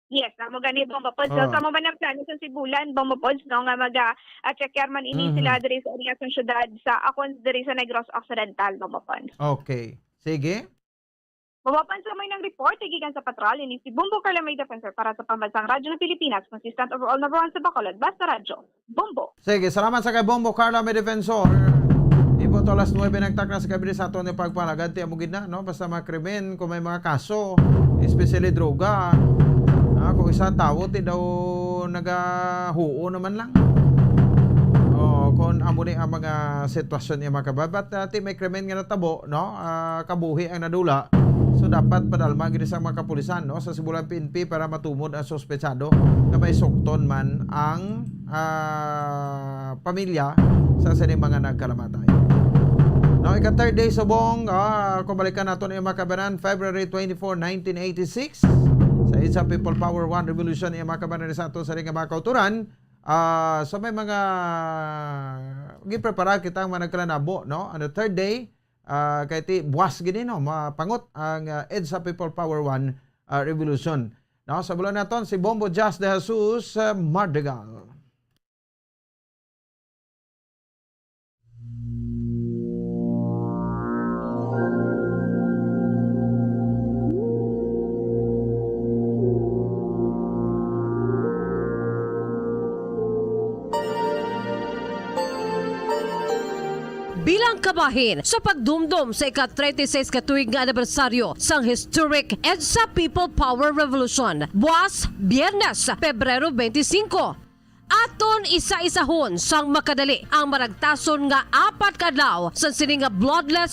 Yes, amo gani bomba pods. Oh. Sa mo man ang plano sa Sibulan, bomba pods, no, nga checkar man ini sila diri sa Oriental syudad sa akon diri sa Negros Occidental, bomba pods. Okay. Sige. Bomba pods sa may nang report gikan sa patrol ini si Bombo Carla May Defensor para sa Pambansang Radyo ng Pilipinas, consistent overall number 1 sa Bacolod, Basta Radyo. Bombo. Sige, salamat sa kay Bombo Carla May Defensor. Ipo to alas 9 nagtakna sa kabili sa aton ni pagpalagad ti amugid na, no? Basta mga krimen kung may mga kaso, especially droga. Kung isa tao ti daw nagahuo naman lang. Kung amo ni ang mga sitwasyon niya makababat ti may krimen nga natabo, no? Kabuhi ang nadula. So dapat padalma gid sa mga kapulisan, no, sa Sibulan PNP para matumod ang sospechado nga may sukton man ang pamilya sa sining mga nagkalamatay. No, ika-third day subong, kubalikan naton ang makabanan February 24, 1986 sa EDSA People Power One Revolution ang makabanan sa aton sa ring mga kauturan. So may mga giprepara kita ang mga nagkalanabo, no? On the third day, kay ti buwas gini, no, mapangot ang EDSA People Power One Revolution. No, sa bulan naton si Bombo Jazz de Jesus Mardegal. Bilang kabahin sa pagdumdum sa ika-36 katuig nga anibersaryo sang historic EDSA People Power Revolution, buwas Biyernes, Pebrero 25. Aton isa-isahon sang makadali ang maragtason nga 4 kadlaw sa sining nga bloodless